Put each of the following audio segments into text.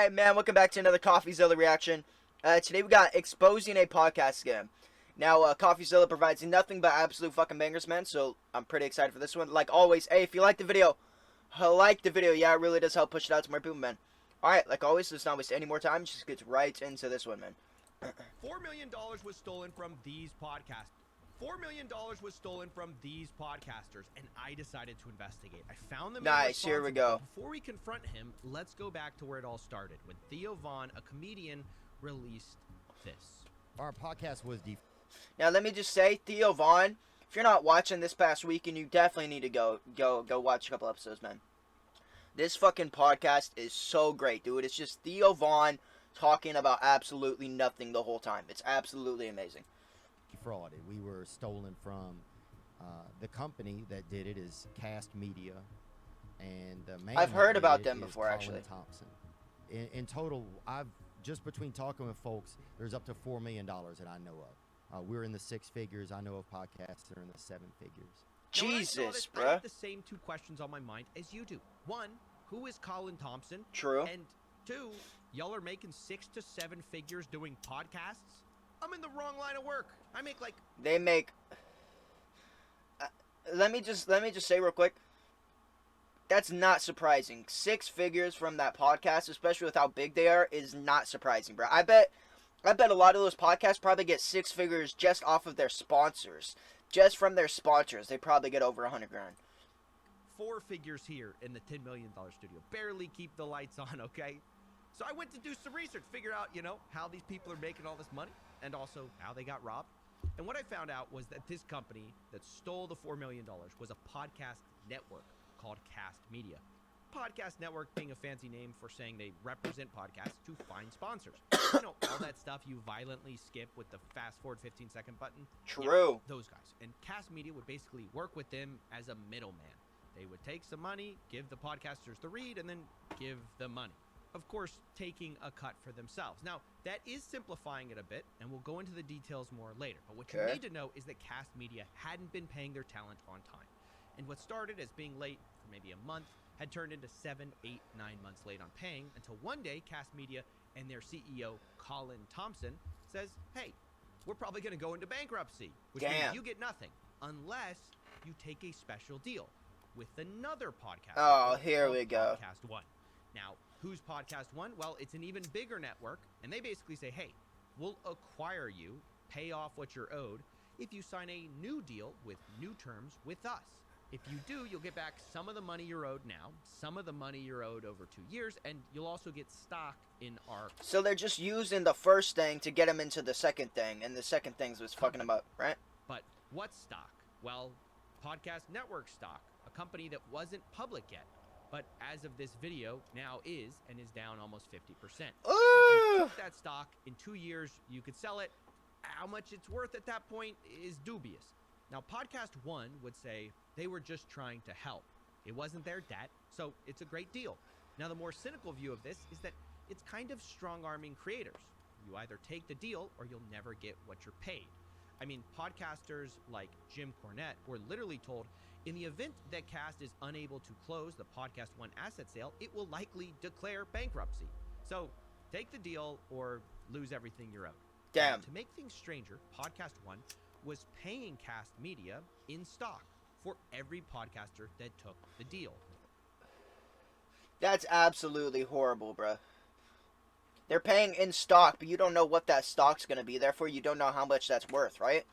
Alright, man, welcome back to another CoffeeZilla reaction. Today we got Exposing a Podcast Scam. Now, CoffeeZilla provides nothing but absolute fucking bangers, man, so I'm pretty excited for this one. Like always, hey, if you like the video, yeah, it really does help push it out to more people, man. Alright, like always, let's not waste any more time, just get right into this one, man. $4 million was stolen from these podcasts. $4 million was stolen from these podcasters, and I decided to investigate. I found them. Nice, here we go. Before we confront him, let's go back to where it all started, when Theo Von, a comedian, released this. Our podcast was Now, let me just say, Theo Von, if you're not watching this past weekend, you definitely need to go watch a couple episodes, man. This fucking podcast is so great, dude. It's just Theo Von talking about absolutely nothing the whole time. It's absolutely amazing. defrauded. We were stolen from. The company that did it is Cast Media, and the man I've heard that about did them it is before, Colin actually. Thompson. In total, I've just between talking with folks, there's up to $4 million that I know of. We're in the six figures. I know of podcasts that are in the seven figures. Jesus, I bruh. have the same two questions on my mind as you do. One, who is Colin Thompson? True. And two, y'all are making 6 to 7 figures doing podcasts? I'm in the wrong line of work. I make like... They make... let me just say real quick. That's not surprising. 6 figures from that podcast, especially with how big they are, is not surprising, bro. I bet a lot of those podcasts probably get 6 figures just off of their sponsors. Just from their sponsors, they probably get over 100 grand. 4 figures here in the $10 million studio. Barely keep the lights on, okay? So I went to do some research, figure out, how these people are making all this money, and also how they got robbed. And what I found out was that this company that stole the $4 million was a podcast network called Cast Media. Podcast network being a fancy name for saying they represent podcasts to find sponsors. All that stuff you violently skip with the fast forward 15-second button. True. Those guys. And Cast Media would basically work with them as a middleman. They would take some money, give the podcasters the read, and then give the money. Of course, taking a cut for themselves. Now, that is simplifying it a bit, and we'll go into the details more later. But what you need to know is that Cast Media hadn't been paying their talent on time. And what started as being late for maybe a month had turned into 7, 8, 9 months late on paying, until one day Cast Media and their CEO, Colin Thompson, says, hey, we're probably going to go into bankruptcy, which means you get nothing unless you take a special deal with another podcast. Oh, here we go. Podcast One. Now, who's Podcast One? Well, it's an even bigger network, and they basically say, hey, we'll acquire you, pay off what you're owed, if you sign a new deal with new terms with us. If you do, you'll get back some of the money you're owed now, some of the money you're owed over 2 years, and you'll also get stock in our... So they're just using the first thing to get them into the second thing, and the second thing's what's fucking them up, right? But what stock? Well, Podcast Network stock, a company that wasn't public yet, but as of this video, now is, and is down almost 50%. If you took that stock, in 2 years, you could sell it. How much it's worth at that point is dubious. Now, Podcast One would say they were just trying to help. It wasn't their debt, so it's a great deal. Now, the more cynical view of this is that it's kind of strong-arming creators. You either take the deal or you'll never get what you're paid. I mean, podcasters like Jim Cornette were literally told, in the event that Cast is unable to close the Podcast One asset sale, it will likely declare bankruptcy. So, take the deal or lose everything you're owed. Damn. And to make things stranger, Podcast One was paying Cast Media in stock for every podcaster that took the deal. That's absolutely horrible, bruh. They're paying in stock, but you don't know what that stock's gonna be. Therefore, you don't know how much that's worth, right?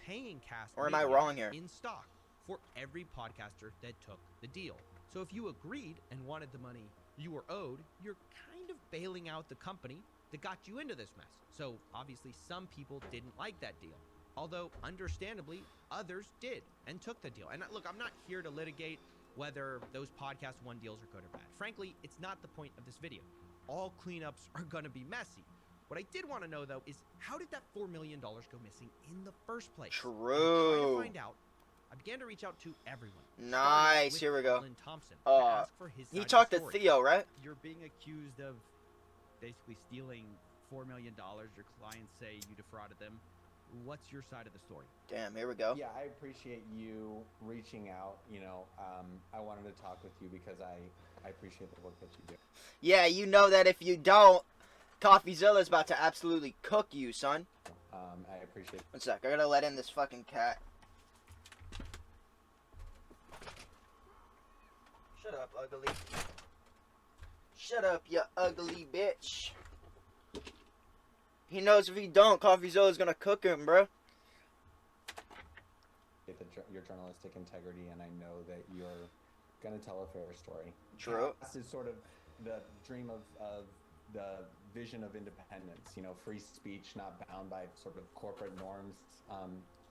Paying Cast Or am I Media wrong here? in stock for every podcaster that took the deal. So if you agreed and wanted the money you were owed, you're kind of bailing out the company that got you into this mess. So obviously some people didn't like that deal. Although, understandably, others did and took the deal. And look, I'm not here to litigate whether those Podcast One deals are good or bad. Frankly, it's not the point of this video. All cleanups are going to be messy. What I did want to know, though, is how did that $4 million go missing in the first place? True. To find out, I began to reach out to everyone. Nice. Here we go. Colin Thompson, to ask for his He side of talked the to story. Theo, right? You're being accused of basically stealing $4 million. Your clients say you defrauded them. What's your side of the story? Damn, here we go. Yeah, I appreciate you reaching out. I wanted to talk with you because I I appreciate the work that you do. Yeah, you know that if you don't, CoffeeZilla is about to absolutely cook you, son. I appreciate. One sec, I gotta let in this fucking cat. Shut up, ugly. Shut up, you ugly bitch. He knows if he don't, CoffeeZilla is gonna cook him, bro. Your journalistic integrity, and I know that you're gonna tell a fair story. True. This is sort of the dream of the vision of independence. You know, free speech, not bound by sort of corporate norms.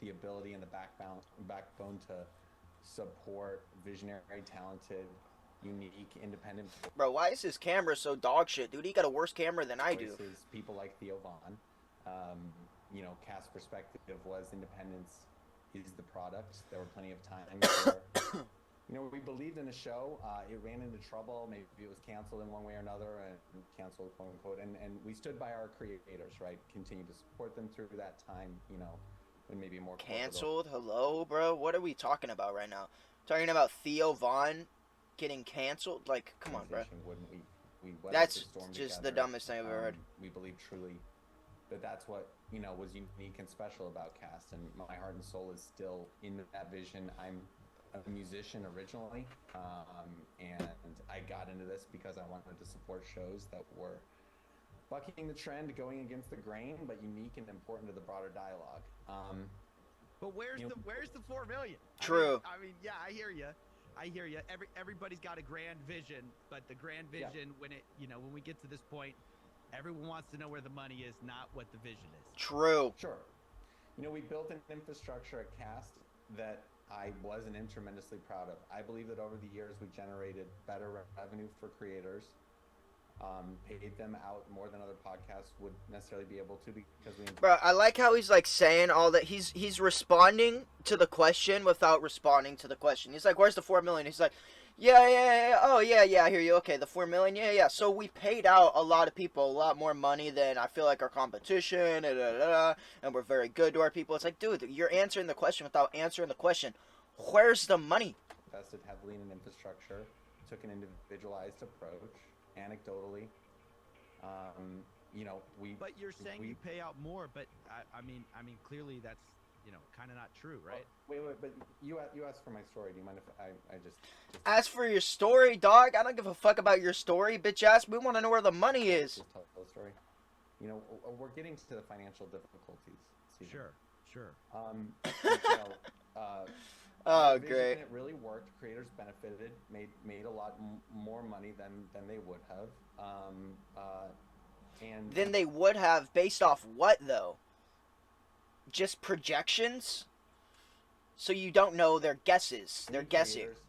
The ability and the backbone to support visionary, talented, unique, independent Bro, why is his camera so dog shit, dude? He got a worse camera than I do. voices. People like Theo Vaughn. You know, Cast's perspective was independence is the product. There were plenty of times where, you know, we believed in the show. It ran into trouble. Maybe it was canceled in one way or another, and canceled, quote unquote. And we stood by our creators, right? Continue to support them through that time. You know, when maybe more Canceled? Hello, bro? What are we talking about right now? Talking about Theo Vaughn getting canceled? Like, come on, bro. When we weathered That's the storm just together, the dumbest thing I've ever heard. We believe truly that that's what, you know, was unique and special about Cast, and my heart and soul is still in that vision. I'm a musician originally, and I got into this because I wanted to support shows that were bucking the trend, going against the grain, but unique and important to the broader dialogue. But where's You know, the 4 million? True. I mean, yeah, I hear you. Everybody's got a grand vision, but the grand vision, when we get to this point, everyone wants to know where the money is, not what the vision is. True. Sure. You know, we built an infrastructure at Cast that I wasn't tremendously proud of. I believe that over the years we generated better revenue for creators, paid them out more than other podcasts would necessarily be able to, because we. Bro, I like how he's like saying all that. He's responding to the question without responding to the question. He's like, "Where's the 4 million?" He's like, "Yeah. Oh, yeah. I hear you. Okay, the 4 million. Yeah. So we paid out a lot of people a lot more money than I feel like our competition, and we're very good to our people." It's like, dude, you're answering the question without answering the question. Where's the money? Invested heavily in infrastructure, took an individualized approach, anecdotally. You know, But you're saying you pay out more, but I mean, clearly that's, kind of not true, right? Wait, but you asked for my story. Do you mind if I just... As for your story, dog, I don't give a fuck about your story, bitch ass. We want to know where the money is. Just tell the story? You know, we're getting to the financial difficulties. Stephen. Sure. You know, Oh, vision, great. It really worked. Creators benefited, made a lot more money than they would have. And Then they would have, based off what, though? Just projections? So you don't know their guesses. They're guessing. creators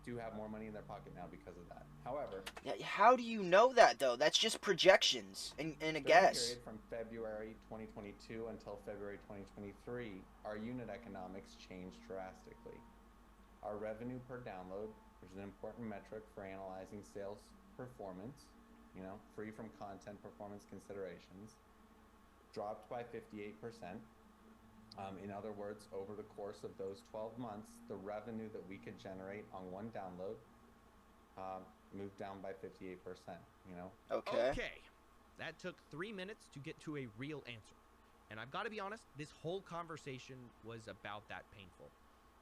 do have more money in their pocket now because of that. However, Yeah, how do you know that, though? That's just projections and a during the guess. period from February 2022 until February 2023, our unit economics changed drastically. Our revenue per download, which is an important metric for analyzing sales performance, free from content performance considerations, dropped by 58%. In other words, over the course of those 12 months, the revenue that we could generate on one download moved down by 58%, Okay. That took 3 minutes to get to a real answer. And I've got to be honest, this whole conversation was about that painful.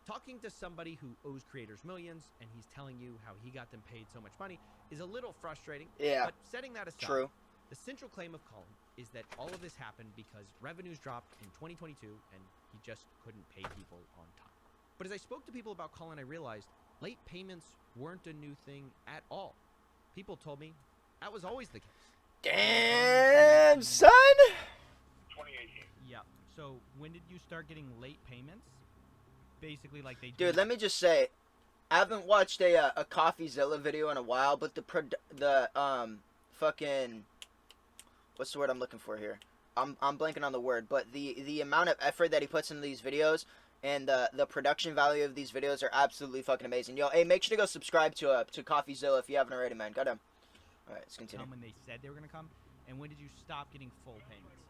Talking to somebody who owes creators millions and he's telling you how he got them paid so much money is a little frustrating. Yeah. But setting that aside, True. the central claim of Colin is that all of this happened because revenues dropped in 2022 and he just couldn't pay people on time. But as I spoke to people about Colin, I realized late payments weren't a new thing at all. People told me that was always the case. Damn, son! 2018. Yeah. So when did you start getting late payments? Basically, like they Dude, let me just say, I haven't watched a CoffeeZilla video in a while, but the fucking, what's the word I'm looking for here? I'm blanking on the word, but the amount of effort that he puts into these videos and the production value of these videos are absolutely fucking amazing. Yo, hey, make sure to go subscribe to CoffeeZilla if you haven't already, man. Goddamn. All right, let's continue. come when they said they were gonna come, and when did you stop getting full payments?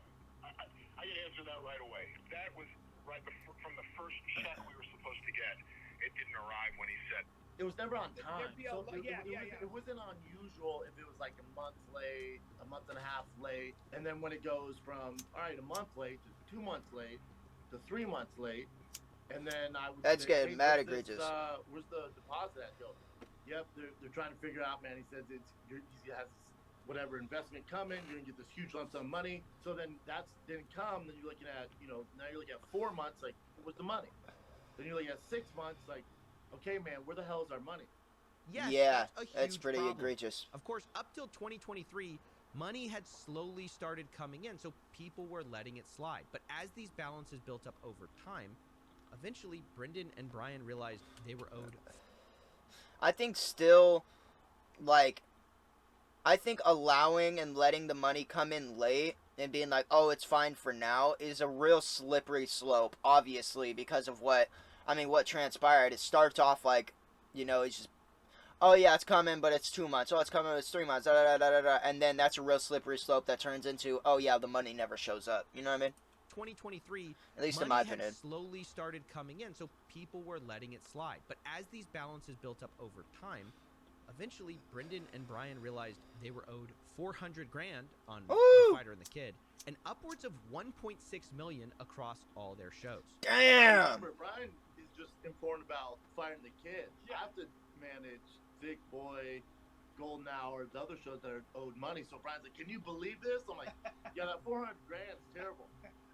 I can answer that right away. That was right from the first check we were supposed to get. It didn't arrive when he said It was never on time. There'd be a So lo- yeah, yeah. it wasn't unusual if it was like a month late, a month and a half late, and then when it goes from all right, a month late to 2 months late to 3 months late, and then I would That's say, getting hey, mad where's this, egregious. where's the deposit at? Go. Yep, they're trying to figure out, man. He says he has whatever investment coming. You're gonna get this huge lump sum of money. So then that's didn't come. Then you're looking at now you're looking at 4 months. Like, where's the money? Then you're looking at 6 months. Like, okay, man, where the hell is our money? Yes, Yeah, that's a huge that's pretty problem. egregious. Of course, up till 2023, money had slowly started coming in, so people were letting it slide. But as these balances built up over time, eventually Brendan and Brian realized they were owed. I think still, like, I think allowing and letting the money come in late and being like, oh, it's fine for now is a real slippery slope, obviously, because of what transpired. It starts off like, it's just, oh, yeah, it's coming, but it's 2 months. Oh, it's coming, but it's 3 months. Da, da, da, da, da. And then that's a real slippery slope that turns into, oh, yeah, the money never shows up. You know what I mean? 2023, At least money in my had opinion. slowly started coming in, so people were letting it slide. But as these balances built up over time, eventually Brendan and Brian realized they were owed $400 grand on Ooh. The Fighter and the Kid, and upwards of $1.6 million across all their shows. Damn! Remember, Brian is just informed about firing the kid. I have to manage Thick Boy, Golden Hour, the other shows that are owed money. So Brian's like, "Can you believe this?" I'm like, "Yeah, that 400 grand is terrible.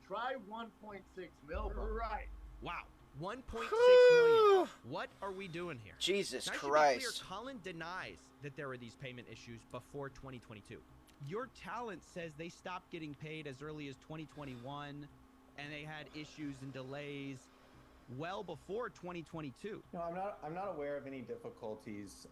Try 1.6 mil, bro." Right. Wow, 1.6 million. What are we doing here? Jesus Now, I should be Christ. clear, Colin denies that there were these payment issues before 2022. Your talent says they stopped getting paid as early as 2021, and they had issues and delays well before 2022. No, I'm not aware of any difficulties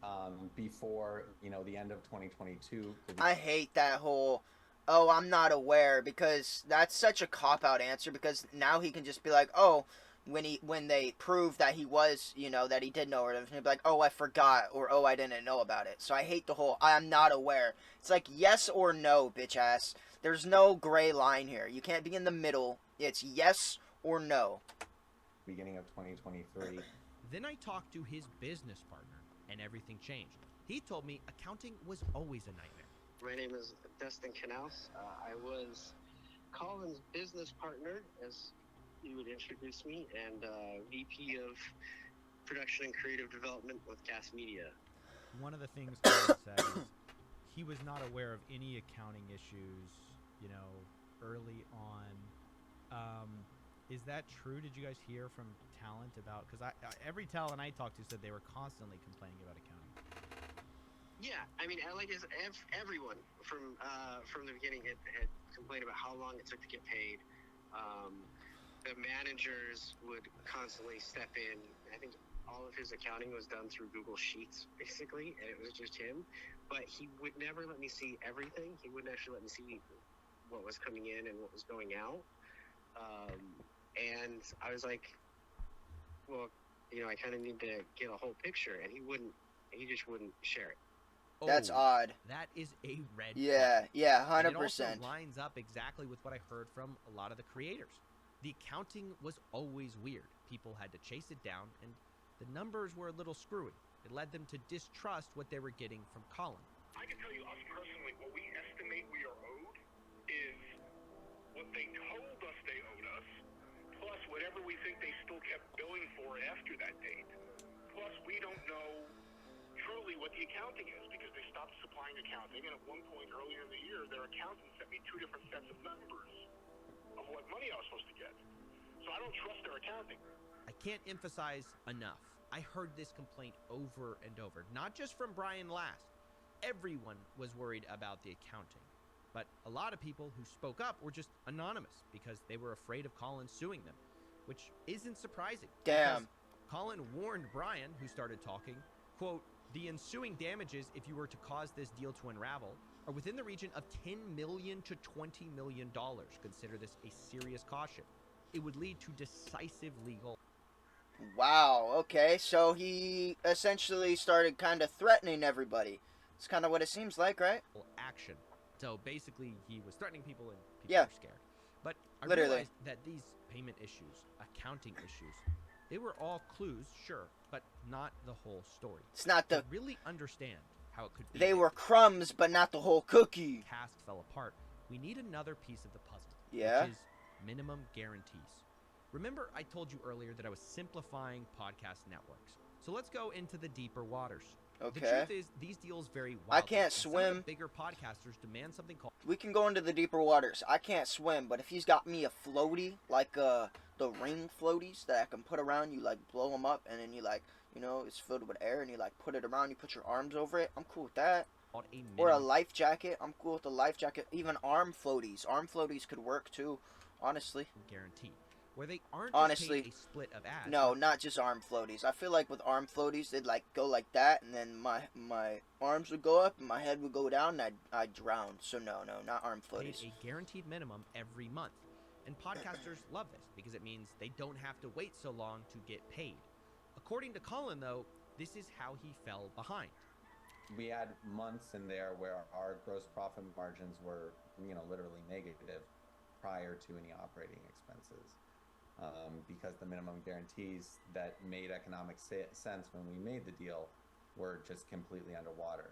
before the end of 2022. I hate that whole, oh, I'm not aware, because that's such a cop-out answer, because now he can just be like, oh, when they prove that he was, that he did know, or he'll be like, oh, I forgot, or oh, I didn't know about it. So I hate the whole, I'm not aware. It's like, yes or no, bitch ass. There's no gray line here. You can't be in the middle. It's yes or no. Beginning of 2023. Then I talked to his business partner, and everything changed. He told me accounting was always a nightmare. My name is Dustin Knaus. I was Colin's business partner, as you would introduce me, and VP of Production and Creative Development with Gas Media. One of the things Colin said is he was not aware of any accounting issues, early on. Is that true? Did you guys hear from talent about? Because every talent I talked to said they were constantly complaining about accounting. Yeah, I mean, everyone from the beginning had complained about how long it took to get paid. The managers would constantly step in. I think all of his accounting was done through Google Sheets, basically, and it was just him. But he would never let me see everything. He wouldn't actually let me see what was coming in and what was going out. And I was like, well, I kind of need to get a whole picture, and he just wouldn't share it. That's odd. That is a red Yeah, flag. yeah, And it 100%. also lines up exactly with what I heard from a lot of the creators. The accounting was always weird. People had to chase it down, and the numbers were a little screwy. It led them to distrust what they were getting from Colin. I can tell you, us personally, what we estimate we are owed is what they told us they owed us, plus whatever we think they still kept billing for after that date. Plus, we don't know truly what the accounting is because they stopped supplying accounting, and at one point earlier in the year, their accountant sent me 2 different sets of numbers of what money I was supposed to get. So I don't trust their accounting. I can't emphasize enough. I heard this complaint over and over, not just from Brian Last. Everyone was worried about the accounting. But a lot of people who spoke up were just anonymous because they were afraid of Colin suing them, which isn't surprising. Damn. Because Colin warned Brian, who started talking, quote, the ensuing damages if you were to cause this deal to unravel are within the region of $10 million to $20 million. Consider this a serious caution. It would lead to decisive legal. Wow, okay, so he essentially started kind of threatening everybody. It's kind of what it seems like, right? Action. So basically, he was threatening people and people Yeah. were scared. But I Literally. realized that these payment issues, accounting issues, They were all clues, sure, but not the whole story. It's not To the. really understand how it could be They that were crumbs, but not the whole cookie. cast fell apart, we need another piece of the puzzle, Yeah? which is minimum guarantees. Remember I told you earlier that I was simplifying podcast networks. So let's go into the deeper waters. The Okay. truth is, these deals vary wildly. I can't and some of the swim. bigger podcasters demand something called We can go into the deeper waters. I can't swim, but if he's got me a floaty, like the ring floaties that I can put around, you like blow them up, and then you like, you know, it's filled with air, and you like put it around, you put your arms over it. I'm cool with that. a Or a minimum life jacket. I'm cool with the life jacket. Even arm floaties. Arm floaties could work too, honestly. guarantee, where they aren't Honestly, just paid a split of ads. No, not just arm floaties. I feel like with arm floaties, they'd like go like that, and then my arms would go up, and my head would go down, and I'd drown. So no, not arm paid floaties. a guaranteed minimum every month. And podcasters love this because it means they don't have to wait so long to get paid. According to Colin, though, this is how he fell behind. We had months in there where our gross profit margins were, literally negative prior to any operating expenses. Because the minimum guarantees that made economic sense when we made the deal were just completely underwater.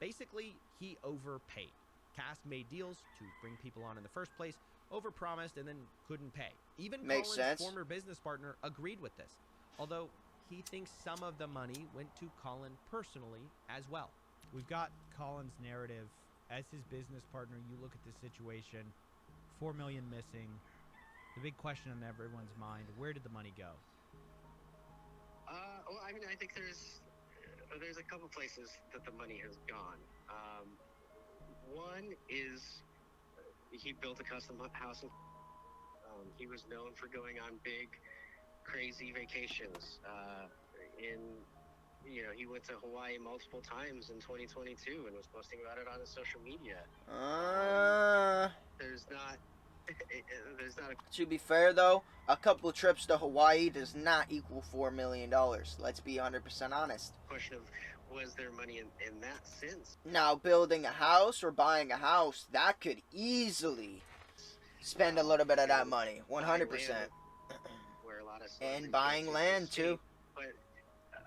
Basically, he overpaid. Cast made deals to bring people on in the first place, overpromised, and then couldn't pay. Even Makes Colin's sense. former business partner agreed with this, although he thinks some of the money went to Colin personally as well. We've got Colin's narrative. As his business partner, you look at this situation, 4 million missing. The big question on everyone's mind, where did the money go? Well, I mean, I think there's a couple places that the money has gone. One is he built a custom house. He was known for going on big, crazy vacations. He went to Hawaii multiple times in 2022 and was posting about it on his social media. There's not a To be fair, though, a couple trips to Hawaii does not equal $4 million. Let's be 100% honest. question of was there money in that sense. Now, building a house or buying a house, that could easily spend a little bit of that money. 100%. Where a lot of And buying land, too. But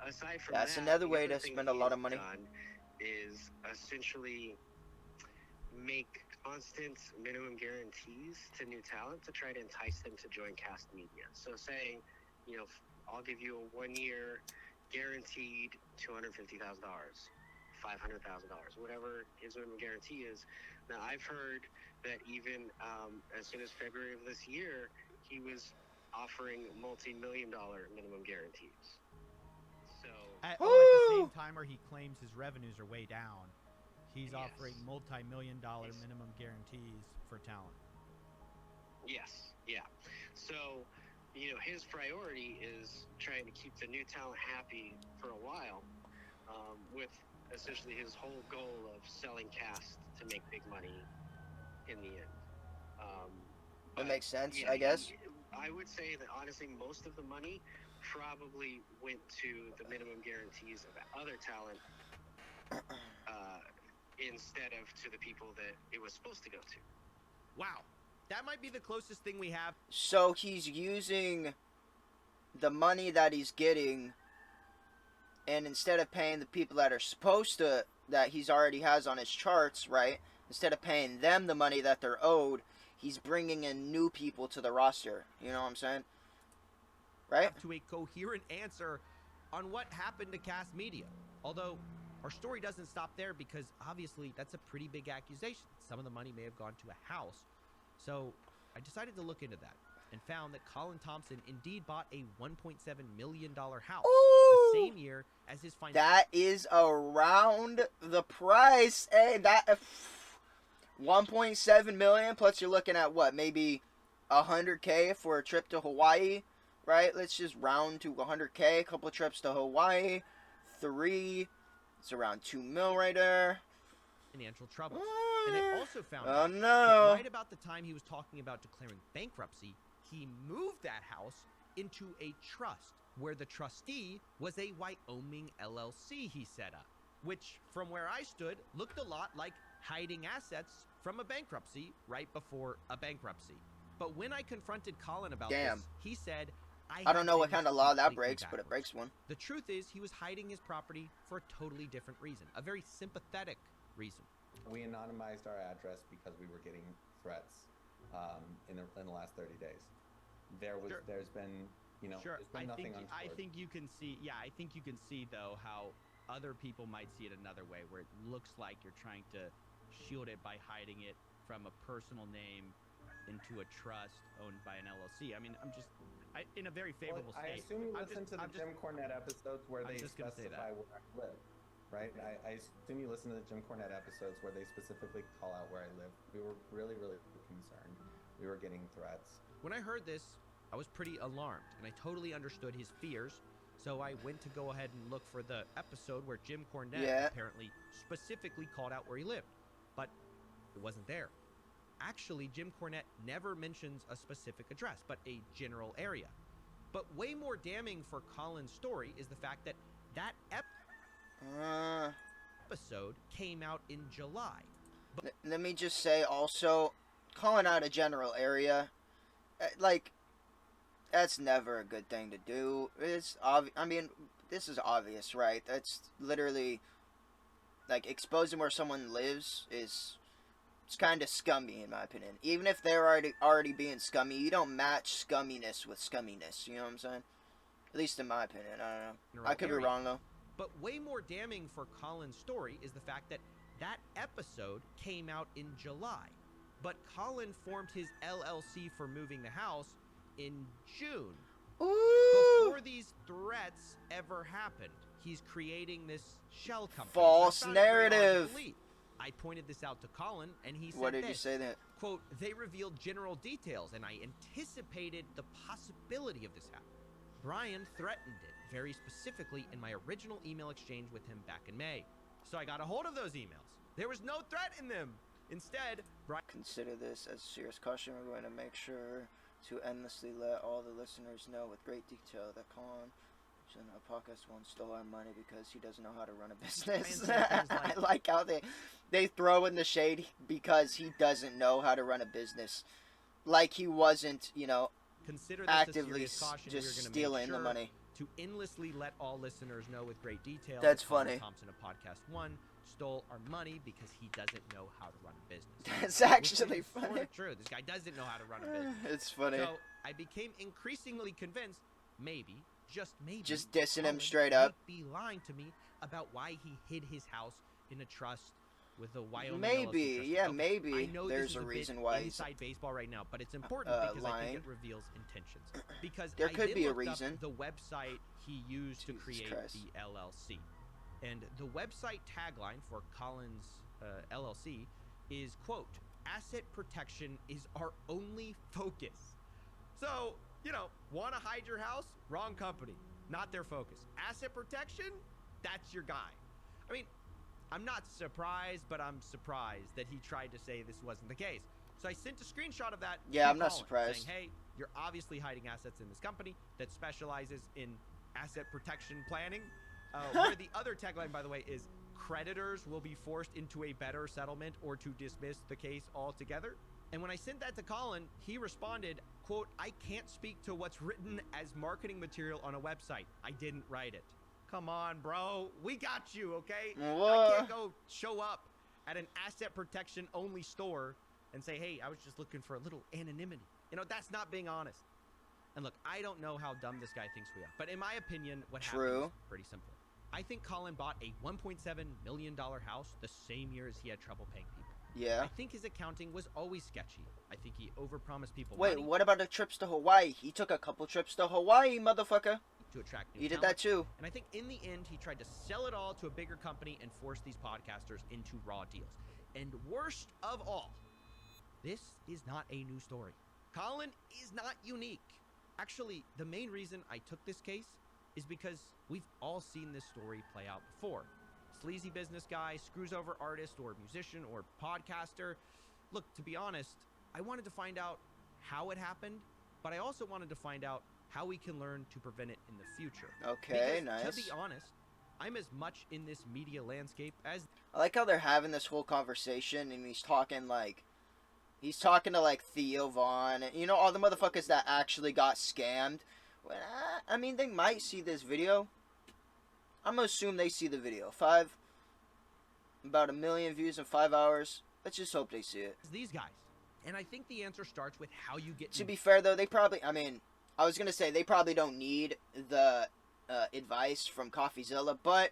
aside from That's that, another the way other to thing spend a he lot of has money. done is essentially make constant minimum guarantees to new talent to try to entice them to join cast media. So saying, I'll give you a 1-year guaranteed $250,000, $500,000, whatever his minimum guarantee is. Now, I've heard that even as soon as February of this year, he was offering multi-million-dollar minimum guarantees. So At the same time where he claims his revenues are way down, he's Yes. offering multi-million-dollar Yes. minimum guarantees for talent. yes, yeah. So, his priority is trying to keep the new talent happy for a while, with essentially his whole goal of selling cast to make big money in the end. That But, makes sense, yeah, I guess. I would say that honestly, most of the money probably went to the minimum guarantees of other talent instead of to the people that it was supposed to go to. Wow, that might be the closest thing we have. So he's using the money that he's getting, and instead of paying the people that are supposed to, that he's already has on his charts, right? Instead of paying them the money that they're owed, he's bringing in new people to the roster. You know what I'm saying? Right? To a coherent answer on what happened to cast media. Although our story doesn't stop there because obviously that's a pretty big accusation. Some of the money may have gone to a house. So I decided to look into that and found that Colin Thompson indeed bought a $1.7 million house the same year as his financial. That is around the price. Hey, that 1.7 million plus you're looking at what, maybe 100K for a trip to Hawaii, right? Let's just round to 100K. A couple of trips to Hawaii, 3. It's around 2 mil right there. Financial troubles. And I also found Oh, out that no. right about the time he was talking about declaring bankruptcy, he moved that house into a trust where the trustee was a Wyoming LLC he set up, which from where I stood looked a lot like hiding assets from a bankruptcy right before a bankruptcy. But when I confronted Colin about Damn. this, he said, I don't know what kind of law that completely breaks, but it backwards. breaks one. The truth is, he was hiding his property for a totally different reason, a very sympathetic reason. We anonymized our address because we were getting threats in the last 30 days. Sure. There's been, Sure, there's been nothing untoward. I think you can see. Yeah, I think you can see though how other people might see it another way, where it looks like you're trying to shield it by hiding it from a personal name into a trust owned by an LLC. I mean, in a very favorable I state. assume you I'm listen just- to the I'm just- Jim Cornette episodes where I'm they just gonna say specify that. where I live, right? I assume you listen to the Jim Cornette episodes where they specifically call out where I live. We were really, really concerned. We were getting threats. When I heard this, I was pretty alarmed, and I totally understood his fears. So I went to go ahead and look for the episode where Jim Cornette apparently specifically called out where he lived, but it wasn't there. Actually, Jim Cornette never mentions a specific address, but a general area. But way more damning for Colin's story is the fact that that episode came out in July. Let me just say also, calling out a general area, like, that's never a good thing to do. It's I mean, this is obvious, right? That's literally, like, exposing where someone lives is, it's kind of scummy in my opinion. Even if they're already being scummy, you don't match scumminess with scumminess. You know what I'm saying? At least in my opinion. I don't know. I could be wrong though. But way more damning for Colin's story is the fact that that episode came out in July. But Colin formed his LLC for moving the house in June. Ooh. Before these threats ever happened, he's creating this shell company. False I found it very hard to narrative. believe. I pointed this out to Colin, and he said What did this, you say that? quote, they revealed general details, and I anticipated the possibility of this happening. Brian threatened it very specifically in my original email exchange with him back in May. So I got a hold of those emails. There was no threat in them. Instead, Brian... Consider this as a serious caution. We're going to make sure to endlessly let all the listeners know with great detail that Colin, a podcast one, stole our money because he doesn't know how to run a business. I like how they throw in the shade because he doesn't know how to run a business. Like he wasn't, Consider this actively a serious caution. just We're gonna stealing make sure the money. to endlessly let all listeners know with great detail. That's that Colin funny. Thompson of Podcast One stole our money because he doesn't know how to run a business. That's actually Which is funny. Sort of true. This guy doesn't know how to run a business. It's funny. So I became increasingly convinced, maybe, just maybe, Just dissing him Colin straight up. might be lying to me about why he hid his house in a trust with the Wyoming Maybe, LLC trust. yeah, Okay, maybe I know there's this is a bit reason why he's inside baseball right now, but it's important because I lying. think it reveals intentions. Because There I could did be a look up reason. the website he used to Jesus create Christ. the LLC, and the website tagline for Colin's LLC is, quote, asset protection is our only focus. So, want to hide your house? Wrong company. Not their focus. Asset protection? That's your guy. I mean, I'm not surprised, but I'm surprised that he tried to say this wasn't the case. So I sent a screenshot of that. Yeah, to I'm not Colin, surprised. Saying, hey, you're obviously hiding assets in this company that specializes in asset protection planning. Where the other tagline, by the way, is creditors will be forced into a better settlement or to dismiss the case altogether. And when I sent that to Colin, he responded, quote, I can't speak to what's written as marketing material on a website. I didn't write it. Come on, bro. We got you, okay? I What? can't go show up at an asset protection only store and say, hey, I was just looking for a little anonymity. That's not being honest. And look, I don't know how dumb this guy thinks we are. But in my opinion, what happened is pretty simple. I think Colin bought a $1.7 million house the same year as he had trouble paying people. Yeah. I think his accounting was always sketchy. I think he overpromised people Wait, money what about the trips to Hawaii? He took a couple trips to Hawaii, motherfucker. to attract new He did talent. that too. And I think in the end, he tried to sell it all to a bigger company and force these podcasters into raw deals. And worst of all, this is not a new story. Colin is not unique. Actually, the main reason I took this case is because we've all seen this story play out before. Sleazy business guy screws over artist or musician or podcaster. Look, to be honest, I wanted to find out how it happened, but I also wanted to find out how we can learn to prevent it in the future. Okay, Because, nice. to be honest, I'm as much in this media landscape as I like how they're having this whole conversation and he's talking to like Theo Vaughn and all the motherfuckers that actually got scammed Well, I mean, they might see this video. I'm gonna assume they see the video. About 1 million views in 5 hours. Let's just hope they see it. These guys. And I think the answer starts with how you get To be fair, though, they probably, I mean, I was gonna say they probably don't need the advice from CoffeeZilla, but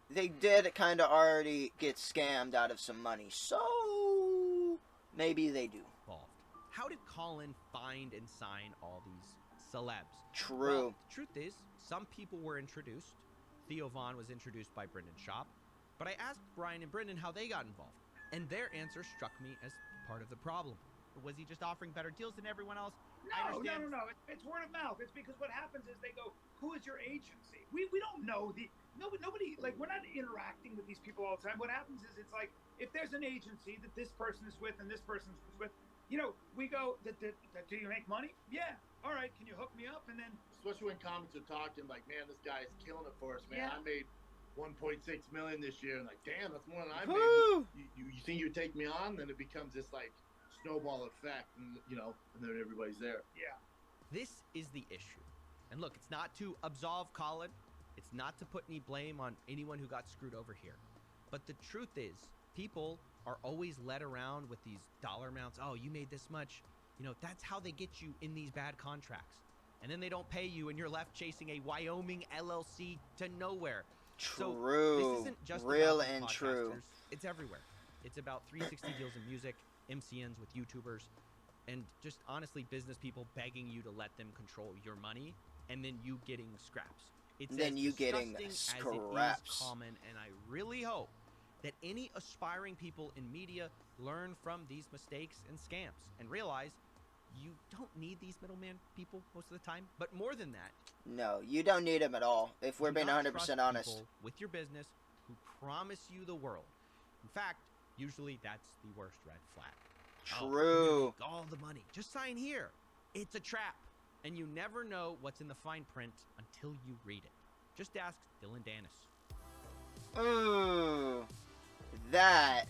they did kind of already get scammed out of some money, so maybe they do. involved. How did Colin find and sign all these celebs? True. Well, the truth is, some people were introduced. Theo Vaughn was introduced by Brendan Schaub, but I asked Brian and Brendan how they got involved, and their answer struck me as part of the problem. Was he just offering better deals than everyone else? No. It's word of mouth. It's because what happens is they go, "Who is your agency?" We don't know nobody, like, we're not interacting with these people all the time. What happens is it's like, if there's an agency that this person is with and this person is with, we go, do you make money? Yeah. All right. Can you hook me up? And then, Especially when comics are talking like, man, this guy's killing it for us, man. Yeah. I made 1.6 million this year, and like, damn, that's more than I Woo! made. You think you take me on? Then it becomes this like snowball effect, and and then everybody's there. yeah. This is the issue. And look, it's not to absolve Colin. It's not to put any blame on anyone who got screwed over here. But the truth is, people are always led around with these dollar amounts. Oh, you made this much. That's how they get you in these bad contracts. And then they don't pay you, and you're left chasing a Wyoming LLC to nowhere. So True. this isn't just Real about and podcasters. true. It's everywhere. It's about 360 deals in music, MCNs with YouTubers, and just honestly business people begging you to let them control your money, and then you getting scraps. It's Then as you getting disgusting as it scraps. is common, and I really hope that any aspiring people in media learn from these mistakes and scams and realize you don't need these middleman people most of the time. But more than that, No, you don't need them at all, if we're do being not 100% trust honest. people with your business who promise you the world. In fact, usually that's the worst red flag. Oh, you're gonna True. make all the money. Just sign here. It's a trap. And you never know what's in the fine print until you read it. Just ask Dylan Dennis. Ooh. That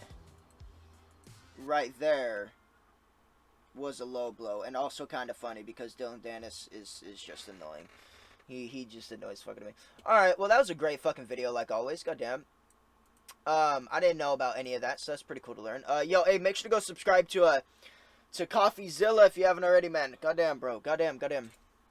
right there was a low blow, and also kind of funny because Dylan Dennis is just annoying. He just annoys fucking me. Alright, well, that was a great fucking video, like always. Goddamn. I didn't know about any of that, so that's pretty cool to learn. Yo, hey, make sure to go subscribe to CoffeeZilla if you haven't already, man. Goddamn, bro. Goddamn.